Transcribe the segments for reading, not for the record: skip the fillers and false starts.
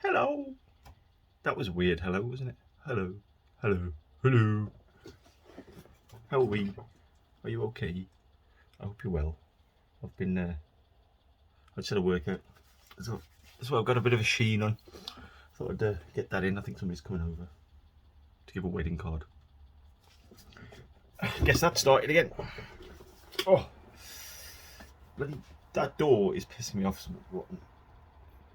Hello. That was a weird hello, wasn't it? Hello. Hello. Hello. How are we? Are you okay? I hope you're well. I've been, I just had a workout. So I've got a bit of a sheen on. Thought I'd get that in. I think somebody's coming over to give a wedding card. Guess that started again. Oh, bloody, that door is pissing me off.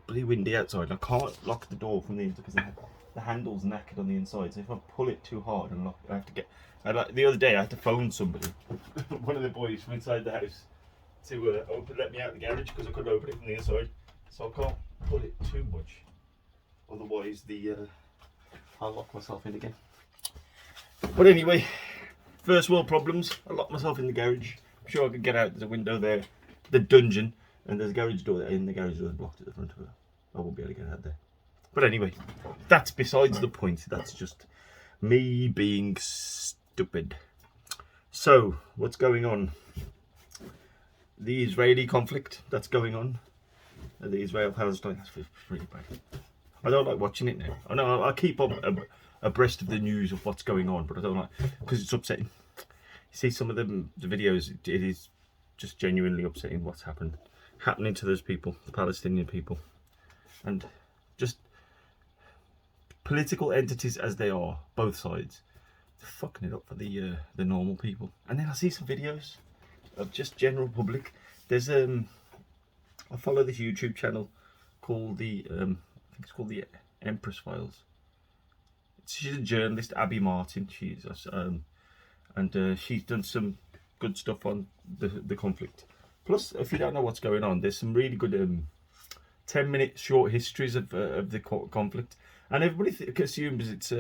Bloody windy outside. I can't lock the door from the inside because the handle's knackered on the inside. So if I pull it too hard and lock it, I have to get. The other day I had to phone somebody, one of the boys from inside the house, to let me out of the garage because I couldn't open it from the inside. So I can't pull it too much. Otherwise, I'll lock myself in again. But anyway, first world problems. I locked myself in the garage. I'm sure I could get out. There's a window there, the dungeon, and there's a garage door there. And the garage door is blocked at the front of it. I won't be able to get out there. But anyway, that's besides the point. That's just me being stupid. So, what's going on? The Israeli conflict that's going on. The Israel-Palestine. That's really bad. I don't like watching it now. I know I keep up abreast of the news of what's going on, but I don't like because it's upsetting. You see some of the videos, it is just genuinely upsetting what's happening to those people, the Palestinian people, and just political entities as they are, both sides, they're fucking it up for the normal people. And then I see some videos of just general public. There's I follow this YouTube channel called I think it's called the Empress Files. She's a journalist, Abby Martin. She's and she's done some good stuff on the conflict. Plus, if you don't know what's going on, there's some really good 10-minute short histories of the conflict. And everybody assumes it's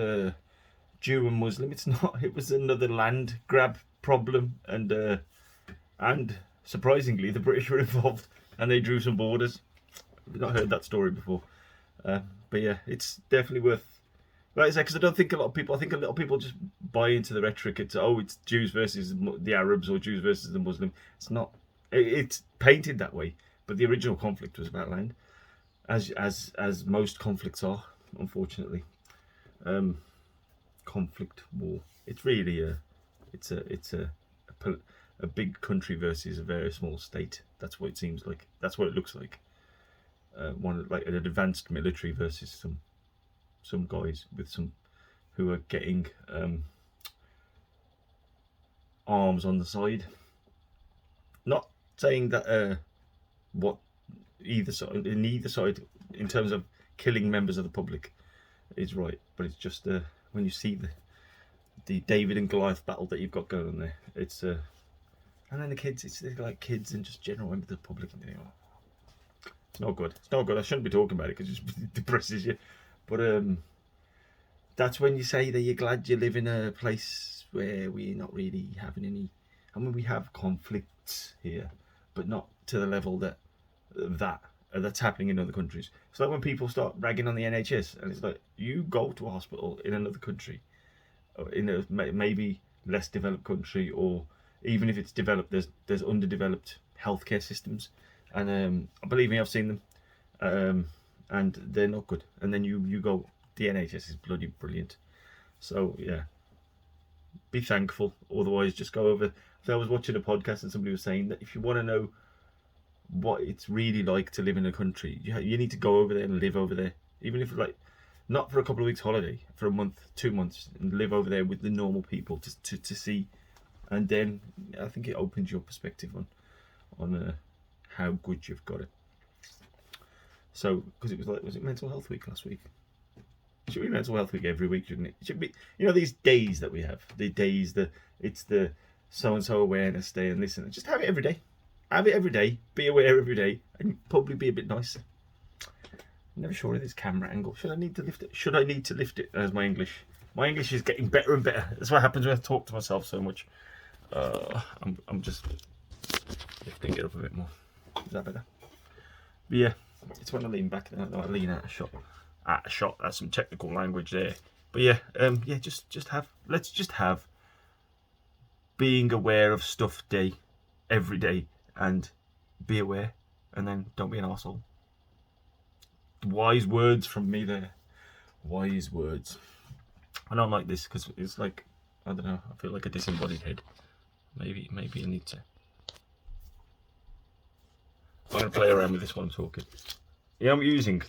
Jew and Muslim. It's not. It was another land grab problem, and surprisingly, the British were involved and they drew some borders. I've not heard that story before. But yeah, it's definitely worth. Like I say, because I don't think a lot of people. I think a lot of people just buy into the rhetoric. It's Jews versus the Arabs or Jews versus the Muslim. It's not. It's painted that way. But the original conflict was about land, as most conflicts are, unfortunately. Conflict, war. It's really a big country versus a very small state. That's what it seems like. That's what it looks like. One like an advanced military versus some guys with who are getting arms on the side. Not saying that either side in terms of killing members of the public is right, but it's just when you see the David and Goliath battle that you've got going on there, it's and then the kids, they're like kids and just general members of the public, and it's not good. It's not good. I shouldn't be talking about it because it just depresses you. But that's when you say that you're glad you live in a place where we're not really having any. I mean, we have conflicts here, but not to the level that's happening in other countries. It's like when people start ragging on the NHS, and it's like, you go to a hospital in another country, or in a maybe less developed country, or even if it's developed, there's underdeveloped healthcare systems, and believe me, I've seen them, and they're not good. And then you go, the NHS is bloody brilliant. So yeah, be thankful. Otherwise, just go over. So I was watching a podcast and somebody was saying that if you want to know what it's really like to live in a country, you need to go over there and live over there, even if like not for a couple of weeks holiday, for a month, 2 months, and live over there with the normal people to see, and then I think it opens your perspective on how good you've got it. So because it was it Mental Health Week last week? It should be Mental Health Week every week, shouldn't it? It should be, these days that we have, it's the so and so awareness day and this and that. Just have it every day. Have it every day. Be aware every day, and probably be a bit nicer. I'm never sure of this camera angle. Should I need to lift it? Should I need to lift it? As my English is getting better and better. That's what happens when I talk to myself so much. I'm just lifting it up a bit more. Is that better? But yeah, it's when I lean back. I lean out of shot. That's some technical language there. But yeah, let's just have being aware of stuff every day, and be aware, and then don't be an arsehole. Wise words from me there. Wise words. I don't like this because it's like, I don't know, I feel like a disembodied head. Maybe I need to. I'm gonna play around with this while I'm talking. Yeah, I'm using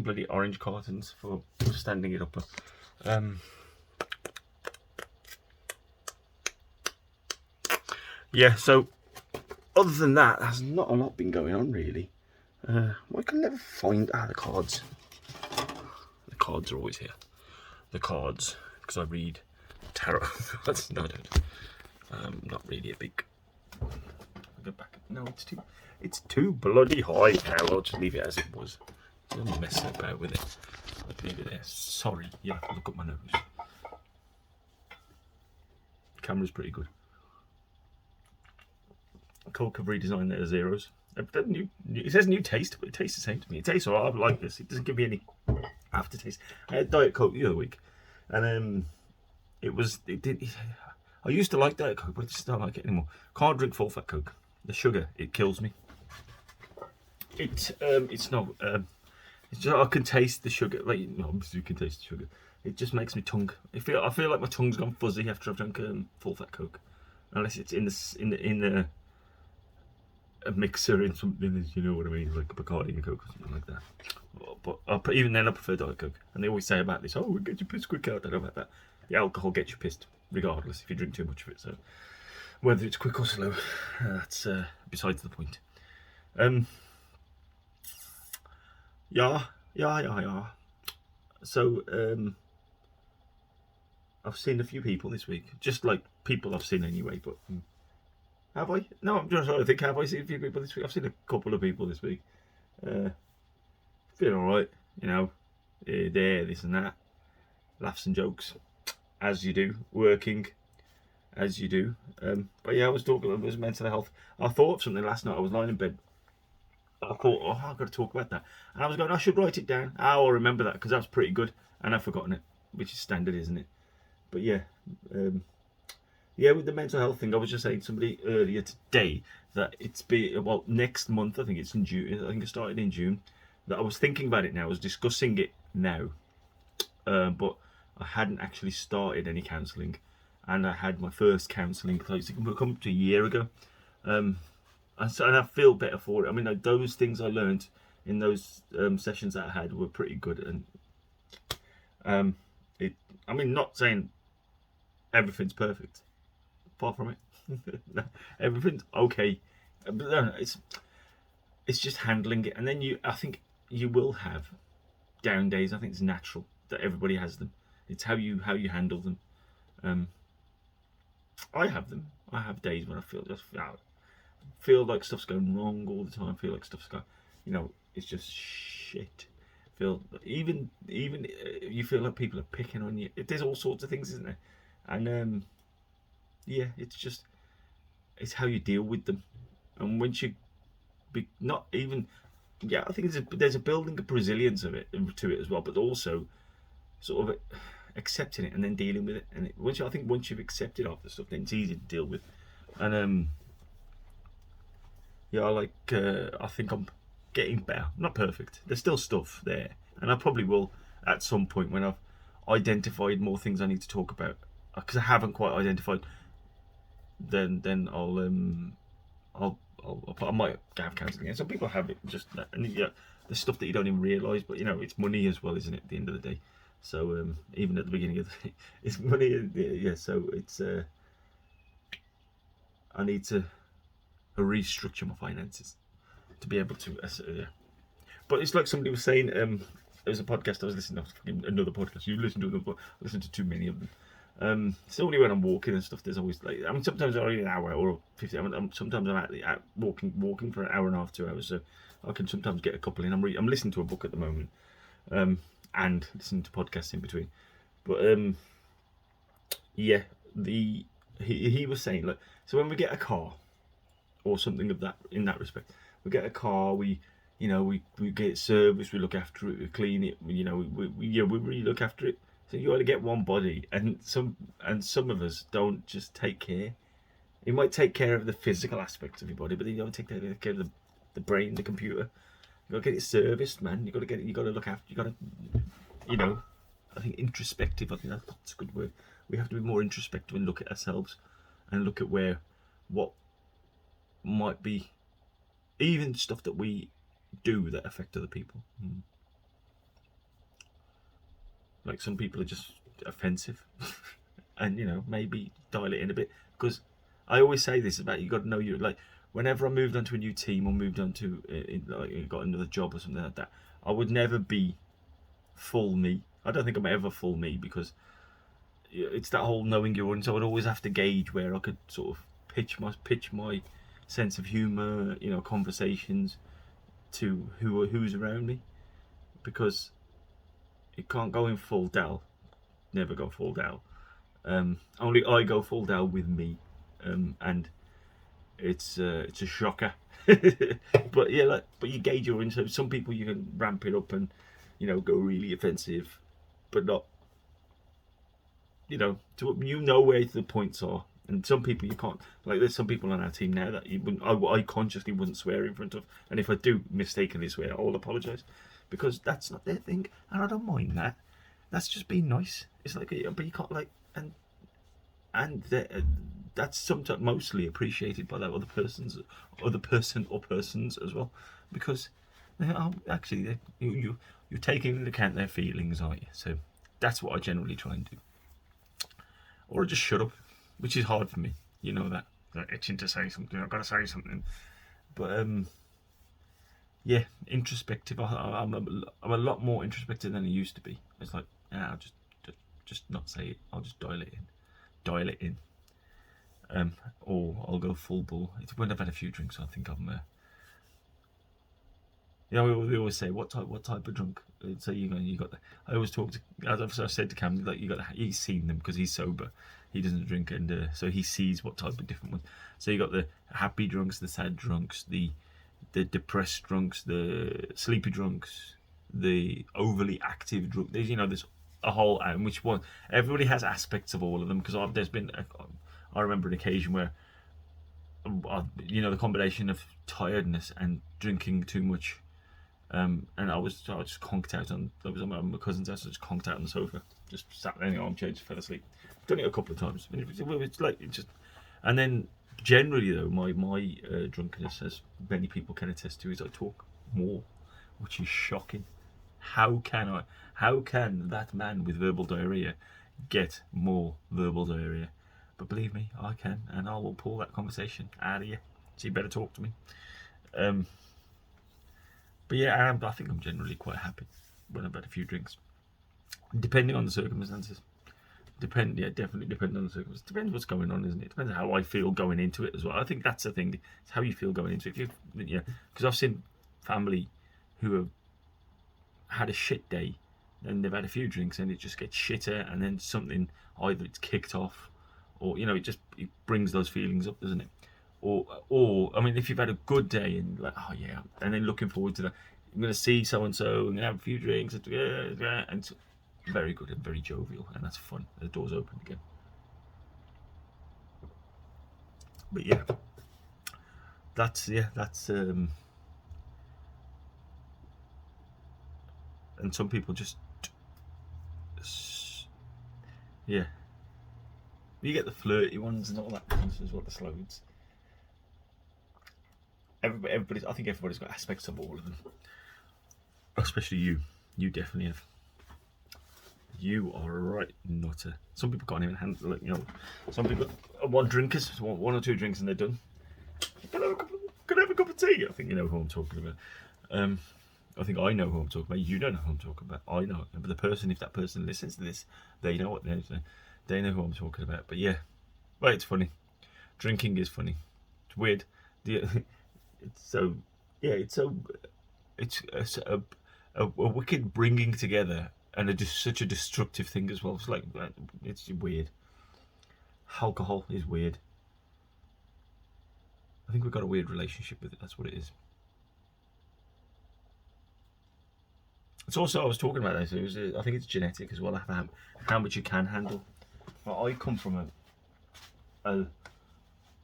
bloody orange cartons for standing it up. Yeah, so other than that, there's not a lot been going on really. I can never find the cards. The cards are always here. The cards, because I read tarot. That's not it. Not really a big. I'll go back. No, it's too bloody high now. I'll just leave it as it was. Don't mess about with it. I'll leave it there. Sorry. Yeah, look at my nose. The camera's pretty good. Coke have redesigned their zeros. It says new taste, but it tastes the same to me. It tastes alright. I like this. It doesn't give me any aftertaste. I had Diet Coke the other week, and I used to like Diet Coke, but I just don't like it anymore. Can't drink full fat Coke. The sugar, it kills me. It's not. It's just, I can taste the sugar. Like, obviously you can taste the sugar. It just makes me tongue. I feel like my tongue's gone fuzzy after I've drunk full fat Coke, unless it's in a mixer in something, you know what I mean, like a Bacardi and Coke or something like that. But even then, I prefer Diet Coke. And they always say about this, oh, it gets you pissed quick out. I don't know about that. The alcohol gets you pissed, regardless, if you drink too much of it. So whether it's quick or slow, that's besides the point. Yeah. So I've seen a few people this week, just like people I've seen anyway, but. Have I? No, I'm just trying to think. Have I seen a few people this week? I've seen a couple of people this week. Feel alright, you know. This and that. Laughs and jokes, as you do. Working, as you do. But yeah, I was talking about mental health. I thought of something last night. I was lying in bed. I thought, I've got to talk about that. And I was going, I should write it down. I'll remember that because that was pretty good. And I've forgotten it, which is standard, isn't it? But yeah. Yeah, with the mental health thing, I was just saying to somebody earlier today that next month, I think it's in June, I think it started in June, that I was thinking about it now, I was discussing it now, but I hadn't actually started any counselling, and I had my first counselling, it's come up to a year ago, and I feel better for it. I mean, those things I learned in those sessions that I had were pretty good, and not saying everything's perfect. Far from it. No, everything's okay, but no, it's just handling it. And then I think you will have down days. I think it's natural that everybody has them. It's how you handle them. I have them. I have days when I feel like stuff's going wrong all the time. Feel like stuff's going, it's just shit. Even you feel like people are picking on you. There's all sorts of things, isn't there? And yeah, it's how you deal with them. And once you I think there's a building of resilience to it as well, but also sort of accepting it and then dealing with it. And once you've accepted half the stuff, then it's easy to deal with. And I think I'm getting better. Not perfect. There's still stuff there, and I probably will at some point when I've identified more things I need to talk about, because I haven't quite identified. Then I might have counselling. And some people have it just, and there's stuff that you don't even realise. But it's money as well, isn't it? At the end of the day. So even at the beginning of the day, it's money. Yeah. So it's I need to restructure my finances to be able to. But it's like somebody was saying. There was a podcast I was listening to. Another podcast. You listen to another. I listen to too many of them. It's only when I'm walking and stuff. There's always sometimes only an hour or 50. Sometimes I'm out walking for an hour and a half, 2 hours. So I can sometimes get a couple in. I'm listening to a book at the moment, and listening to podcasts in between. But yeah, he was saying, like, so when we get a car or something of that in that respect, we get a car, we get it serviced, we look after it, we clean it, we really look after it. So you ought to get one body, and some of us don't just take care. He might take care of the physical aspects of your body, but then you don't take care of the brain, the computer. You got to get it serviced, man. You got to get it. You got to look after. You got to, you know. I think introspective. I think that's a good word. We have to be more introspective and look at ourselves, and look at what might be, even stuff that we do that affect other people. Like some people are just offensive, and maybe dial it in a bit, because I always say this about, you got to know, you like, whenever I moved on to a new team or moved on to like got another job or something like that, I would never be full me. I don't think I'm ever full me, because it's that whole knowing your audience. I would always have to gauge where I could sort of pitch my sense of humour, conversations to who's around me, because it can't go in full Dell. Never go full Dell. Only I go full Dell with me, and it's a shocker. But yeah, but you gauge your audience. So some people you can ramp it up and go really offensive, but not. Where the points are, and some people you can't. Like, there's some people on our team now that I consciously wouldn't swear in front of, and if I do mistakenly swear, I will apologise, because that's not their thing, and I don't mind that. That's just being nice. It's like, but you can't, like, and that's sometimes mostly appreciated by that other person or persons as well, because actually you're taking into account their feelings, aren't you? So that's what I generally try and do. Or just shut up, which is hard for me. You know that itching to say something. I've got to say something. But yeah, introspective. I'm a lot more introspective than I used to be. It's like, I'll just not say it. I'll just dial it in. Or I'll go full bull. It's when I've had a few drinks. I think I'm. We always say, what type of drunk? So you got the. I always talk to, as I said to Cam, like, he's seen them because he's sober, he doesn't drink, and so he sees what type of different ones. So you got the happy drunks, the sad drunks, the depressed drunks, the sleepy drunks, the overly active drunk. There's a whole, and which one? Everybody has aspects of all of them, because there's been. I remember an occasion where, the combination of tiredness and drinking too much. And I just conked out I was on my cousin's house. I just conked out on the sofa, just sat there in the armchair, just fell asleep. Done it a couple of times. It's like, it just, and then generally though, my drunkenness, as many people can attest to, is I talk more, which is shocking. How can that man with verbal diarrhea get more verbal diarrhea? But believe me, I can, and I will pull that conversation out of you. So you better talk to me. But yeah, I think I'm generally quite happy when I've had a few drinks, depending on the circumstances. Definitely depending on the circumstances. Depends what's going on, isn't it? Depends how I feel going into it as well. I think that's the thing. It's how you feel going into it. Because I've seen family who have had a shit day, and they've had a few drinks, and it just gets shitter, and then something, either it's kicked off, or it brings those feelings up, doesn't it? Or I mean, if you've had a good day and like, oh yeah, and then looking forward to that, I'm going to see so and so, and have a few drinks, and it's very good and very jovial, and that's fun. The door's open again. But yeah, that's and some people just you get the flirty ones and all that as well, the slows. I think everybody's got aspects of all of them. Especially you. You definitely have. You are a right nutter. Some people can't even handle it, Some people want drinkers, one or two drinks and they're done. Can I have a cup of tea? I think you know who I'm talking about. I think I know who I'm talking about. You don't know who I'm talking about. I know. But if that person listens to this, they know what they're saying. They know who I'm talking about. But yeah, well, it's funny. Drinking is funny. It's weird. It's a wicked bringing together, and just such a destructive thing as well. It's weird. Alcohol is weird. I think we've got a weird relationship with it. That's what it is. It's also, I was talking about this. I think it's genetic as well. How much you can handle. Well, I come from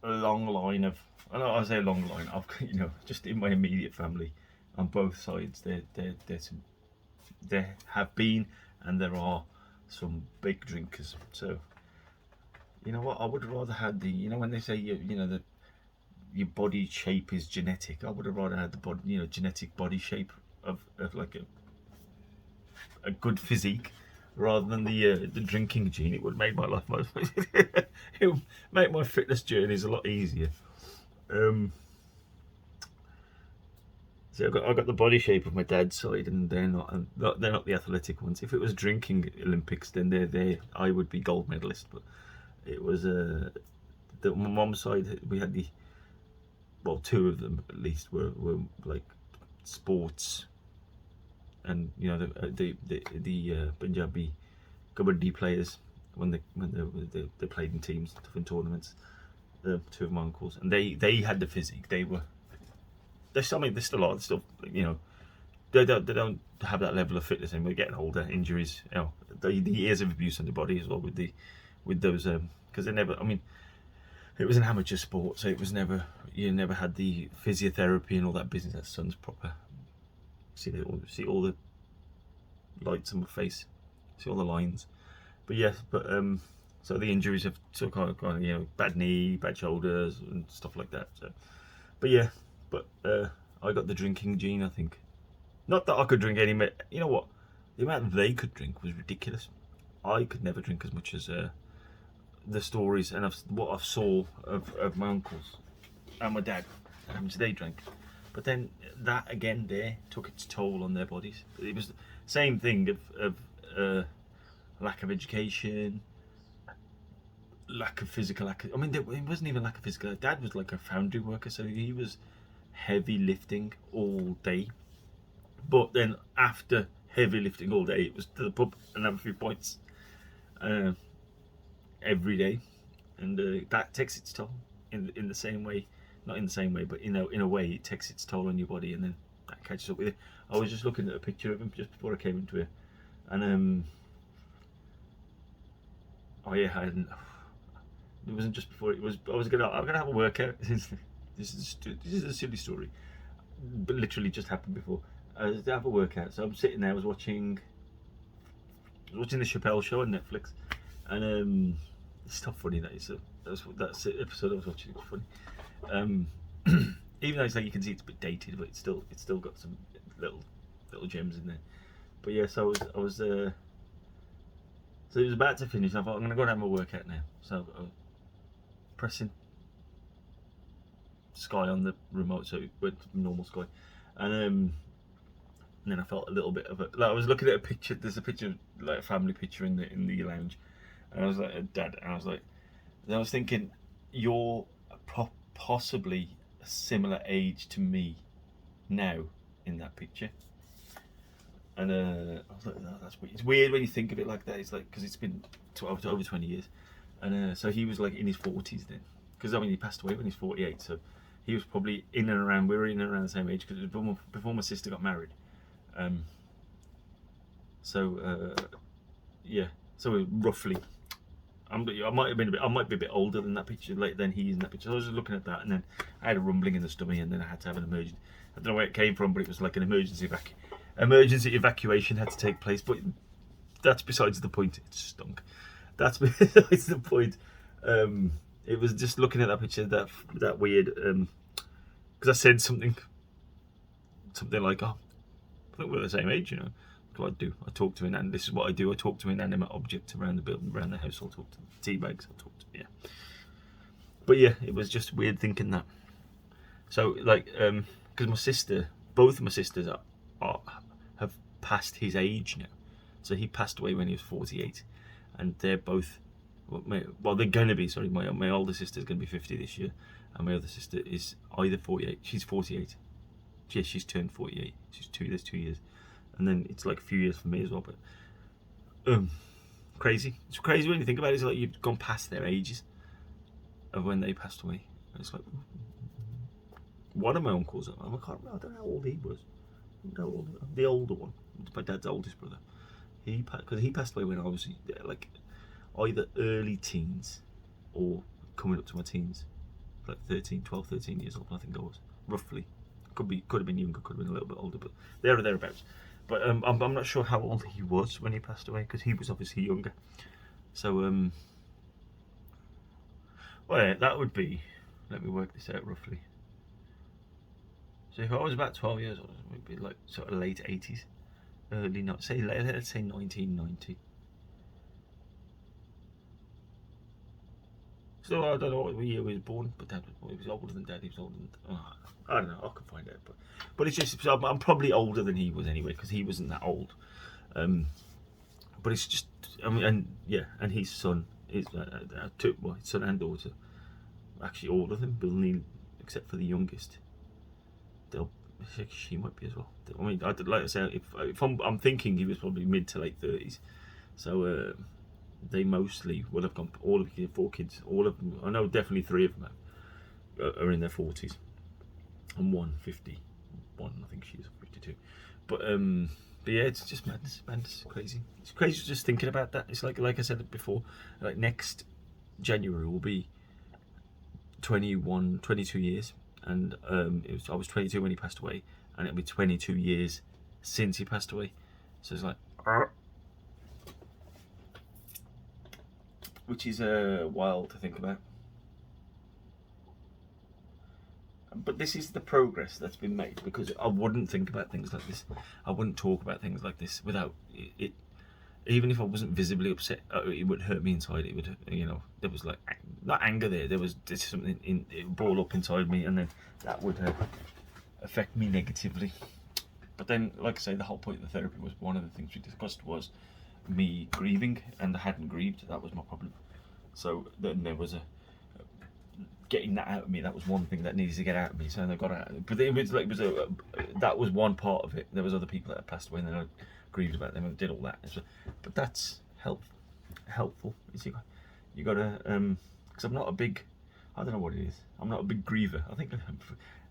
a long line of, I say a long line, I've just in my immediate family on both sides, there have been and there are some big drinkers. So you know what, I would have rather had when they say that your body shape is genetic, I would have rather had the body, genetic body shape of like a good physique rather than the drinking gene. It would make my life it would make my fitness journeys a lot easier. So I got the body shape of my dad's side, and they're not the athletic ones. If it was drinking Olympics, then I would be gold medalist. But it was my mom's side. We had two of them at least were like sports, and the Punjabi kabaddi players when they played in teams, different tournaments. Two of my uncles, and they had the physique. They're still they don't have that level of fitness anymore. They're getting older, injuries, the years of abuse on the body as well with those because they never. I mean, it was an amateur sport, so it was never, you never had the physiotherapy and all that business. That son's proper. See all the lights on my face, see all the lines. But yes, so the injuries have sort of kind of bad knee, bad shoulders, and stuff like that. So, but I got the drinking gene, I think. Not that I could drink any. You know what? The amount they could drink was ridiculous. I could never drink as much as the stories and what I saw of my uncles and my dad, how much they drank. But then that again there took its toll on their bodies. It was the same thing of lack of education, lack of physical. I mean, it wasn't even lack of physical. Dad was like a foundry worker, so he was heavy lifting all day. But then after heavy lifting all day, it was to the pub and have a few pints every day, and that takes its toll in the same way. Not in the same way, but in a way, it takes its toll on your body, and then that catches up with it. I was just looking at a picture of him just before I came into it, and it wasn't just before. I'm gonna have a workout. This is a silly story, but literally just happened before. I was to have a workout, so I'm sitting there. I was watching the Chappelle Show on Netflix, and it's not funny. That's the episode I was watching. It was funny. Even though it's like you can see it's a bit dated, but it's still got some little gems in there. But yeah, so I was so it was about to finish. I thought I'm gonna go and have my workout now. So I was pressing Sky on the remote, so it went to normal Sky, and then I felt a little bit of it. Like I was looking at a picture. There's a picture, like a family picture in the lounge, and I was like, Dad, and I was thinking, you're possibly a similar age to me now in that picture. And I was like, no, that's weird. It's weird when you think of it like that. It's like, because it's been over 20 years. And so he was like in his 40s then. Because I mean, he passed away when he's 48. So he was probably we were in and around the same age, because it was before my sister got married. Yeah. So roughly, I might be a bit older than that picture, than he is in that picture. So I was just looking at that, and then I had a rumbling in the stomach, and then I had to have an emergency. I don't know where it came from, but it was like an emergency evacuation had to take place. But that's besides the point. It stunk. That's besides the point. It was just looking at that picture, that weird. Because I said something like, "Oh, I think we're the same age," What I do, I talk to an animal. This is what I do. I talk to inanimate objects around the building, around the house. I'll talk to tea bags. But yeah, it was just weird thinking that. So like, because both of my sisters have passed his age now. So he passed away when he was 48, and they're both, they're going to be. Sorry, my older sister's going to be 50 this year, and my other sister is either 48. She's 48. Yeah, she's turned 48. There's 2 years. And then it's like a few years for me as well, but crazy. It's crazy when you think about it. It's like you've gone past their ages of when they passed away. And it's like one of my uncles, I don't know how old he was. The older one, my dad's oldest brother. Because he passed away when I was like either early teens or coming up to my teens. like 12, 13 years old, I think I was, roughly. Could have been younger, could have been a little bit older, but there or thereabouts. But I'm not sure how old he was when he passed away, because he was obviously younger. So well, yeah, that would be, let me work this out roughly. So if I was about 12 years old, it would be like sort of late 80s, early, not say, let's say 1990. So I don't know what year he was born, but Dad was, he was older than Dad. He was older than. Oh, I don't know. I can find out, but it's just I'm probably older than he was anyway, because he wasn't that old. But it's just, I mean, and yeah, and his son is his son and daughter, actually all of them, Bill, except for the youngest. She might be as well. I mean, like I say, if I'm thinking he was probably mid to late 30s, so they mostly will have gone. All of the 4 kids, all of them. I know definitely 3 of them are in their 40s, and 51. I think she's 52. But yeah, it's just madness, crazy. It's crazy just thinking about that. It's like I said before, like next January will be 22 years. And I was 22 when he passed away, and it'll be 22 years since he passed away. So it's like, which is wild to think about. But this is the progress that's been made, because I wouldn't think about things like this. I wouldn't talk about things like this without it. Even if I wasn't visibly upset, it would hurt me inside. It would, there was like not anger there. There was something it would ball up inside me, and then that would affect me negatively. But then, like I say, the whole point of the therapy was, one of the things we discussed was me grieving, and I hadn't grieved. That was my problem. So then there was getting that out of me. That was one thing that needed to get out of me. So I got out. But it was like that was one part of it. There was other people that had passed away, and then I grieved about them and did all that. But that's helpful. You gotta because I'm not a big, I don't know what it is. I'm not a big griever. I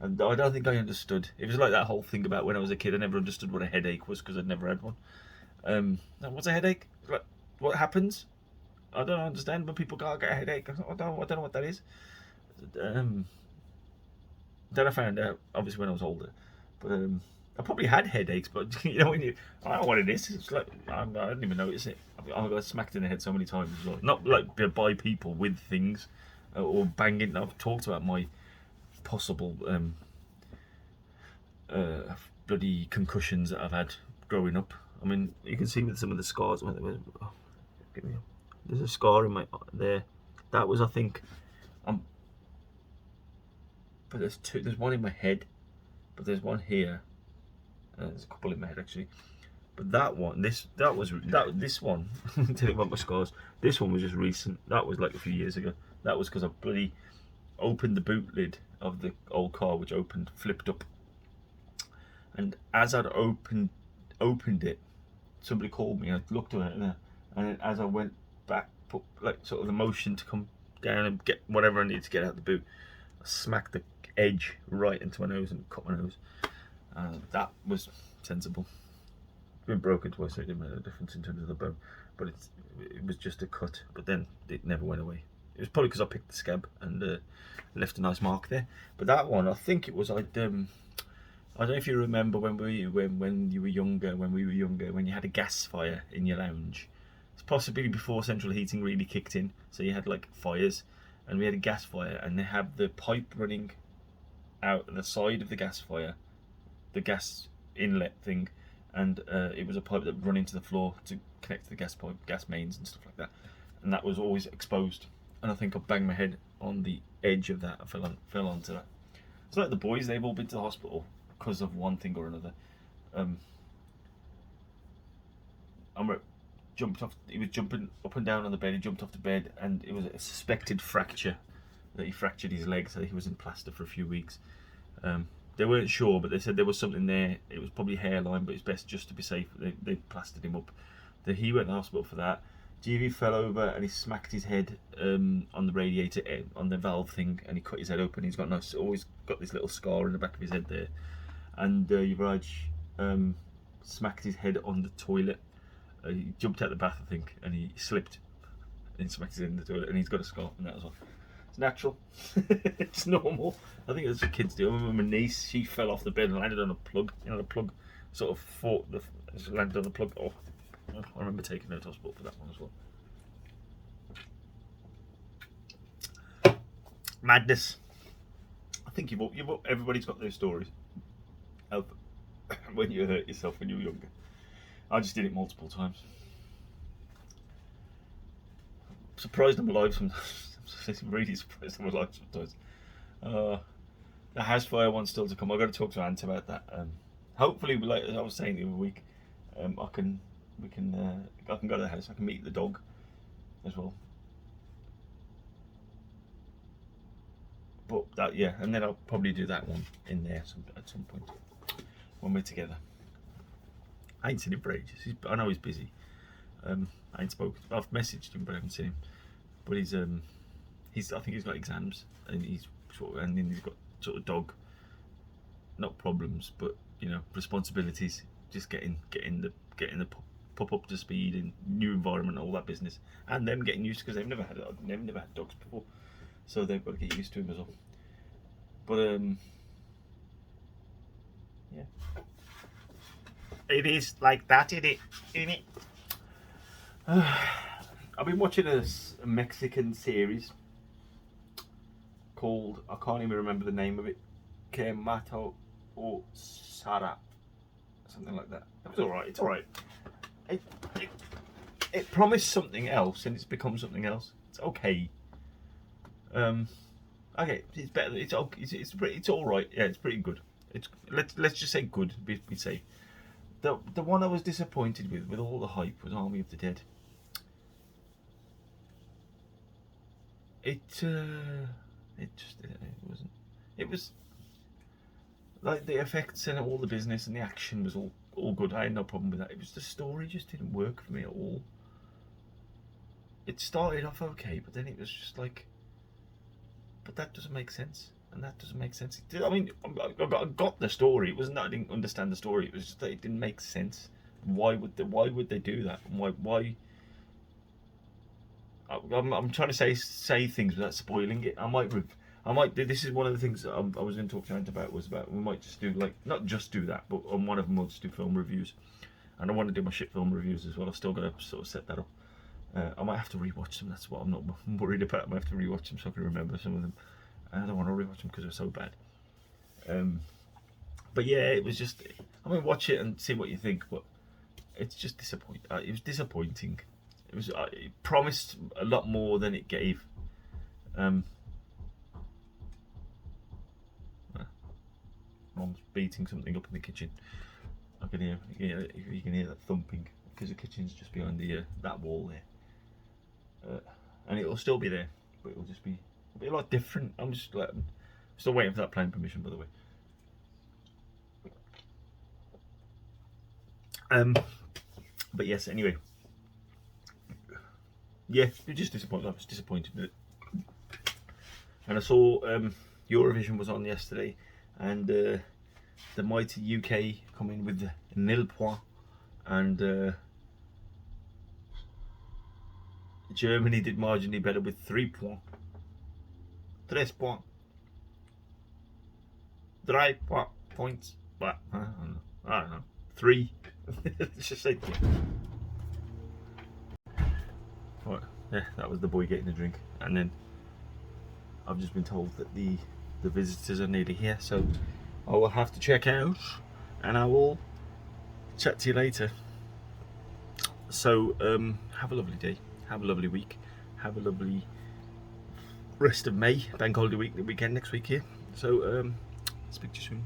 don't think I understood. It was like that whole thing about when I was a kid. I never understood what a headache was, because I'd never had one. What's a headache? What happens? I don't understand when people get a headache. I don't know what that is. Then I found out, obviously, when I was older. But I probably had headaches, but when I don't know what it is. It's like I didn't even notice it. I got smacked in the head so many times, not like by people with things, or banging. I've talked about my possible bloody concussions that I've had growing up. I mean, you can see with some of the scars. There's a scar in my there. That was, I think, but there's 2. There's one in my head, but there's one here. There's a couple in my head actually. But that one, this one. Tell you about my scars. This one was just recent. That was like a few years ago. That was because I bloody opened the boot lid of the old car, which flipped up. And as I'd opened it, somebody called me. I looked at it, and then as I went back, put like sort of the motion to come down and get whatever I needed to get out the boot, I smacked the edge right into my nose and cut my nose. That was sensible. It's been broken twice, so it didn't make a difference in terms of the bone, but it was just a cut. But then it never went away. It was probably because I picked the scab and left a nice mark there. But that one, I think it was I don't know if you remember when we were younger, when you had a gas fire in your lounge. It's possibly before central heating really kicked in, so you had like fires, and we had a gas fire, and they have the pipe running out the side of the gas fire, the gas inlet thing, and it was a pipe that would run into the floor to connect to the gas mains and stuff like that, and that was always exposed. And I think I banged my head on the edge of that. I fell onto that. It's like the boys; they've all been to the hospital because of one thing or another. Jumped off. He was jumping up and down on the bed. He jumped off the bed, and it was a suspected fracture. That he fractured his leg, so he was in plaster for a few weeks. They weren't sure, but they said there was something there. It was probably hairline, but it's best just to be safe. They plastered him up. Then he went to the hospital for that. GV fell over and he smacked his head on the radiator, on the valve thing, and he cut his head open. He's always got this little scar in the back of his head there. And Yuvraj smacked his head on the toilet. He jumped out the bath, I think, and he slipped and smacked his head in the toilet, and he's got a scar from that as well. It's natural. It's normal. I think that's what kids do. I remember my niece, she fell off the bed and landed on a plug. You know, the plug sort of fought, she landed on the plug. Oh, I remember taking her to hospital for that one as well. Madness. I think everybody's got those stories of when you hurt yourself when you were younger. I just did it multiple times. I'm surprised I'm alive sometimes. I'm really surprised I'm alive sometimes. The house fire one's still to come. I've got to talk to Ant about that. Hopefully, like I was saying the other week, I can go to the house. I can meet the dog as well. But that, yeah, and then I'll probably do that one in there at some point when we're together. I ain't seen him for ages. I know he's busy. I ain't spoken. I've messaged him, but I haven't seen him. But he's I think he's got exams, and he's then he's got sort of dog, not problems, but you know, responsibilities. Just getting the pup up to speed in new environment, all that business, and them getting used because they've never had dogs before, so they've got to get used to him as well. But yeah, it is like that, isn't it? I've been watching a Mexican series called, I can't even remember the name of it, Que Mato o Sara, something like that. It was alright, it's alright. It promised something else and it's become something else. It's okay. Okay, it's better. It's okay. It's all right. Yeah, it's pretty good. Let's just say good. Be safe. The one I was disappointed with all the hype, was Army of the Dead. It wasn't. It was like the effects and all the business and the action was all good. I had no problem with that. It was the story just didn't work for me at all. It started off okay, but then it was just like, but that doesn't make sense, and that doesn't make sense. I mean, I got the story. It wasn't that I didn't understand the story. It was just that it didn't make sense. Why would they do that? Why? I'm trying to say things without spoiling it. I might. This is one of the things that I was going to talk to Ant about. Was about we might just do like not just do that, but on one of them we'll just do film reviews. And I want to do my shit film reviews as well. I've still got to sort of set that up. I might have to rewatch them. That's what I'm not worried about. I might have to rewatch them so I can remember some of them. I don't want to rewatch them because they're so bad. But yeah, it was just. I mean, watch it and see what you think. But it's just disappointing. It was disappointing. It was. It promised a lot more than it gave. Mom's beating something up in the kitchen. I can hear. You can hear that thumping because the kitchen's just behind the that wall there. And it'll still be there, but it'll be a lot different. I'm still waiting for that planning permission, by the way. But yes, anyway. Yeah, you're just disappointed. I was disappointed with it. And I saw Eurovision was on yesterday, and the mighty UK come in with the 0 point, and Germany did marginally better with 3 points. 3 points. 3 points. But I don't know. 3. Let's just say 3. Right. Yeah, that was the boy getting a drink, and then I've just been told that the visitors are nearly here, so I will have to check out, and I will chat to you later. So have a lovely day. Have a lovely week. Have a lovely rest of May. Bank holiday week, the weekend next week here. So speak to you soon.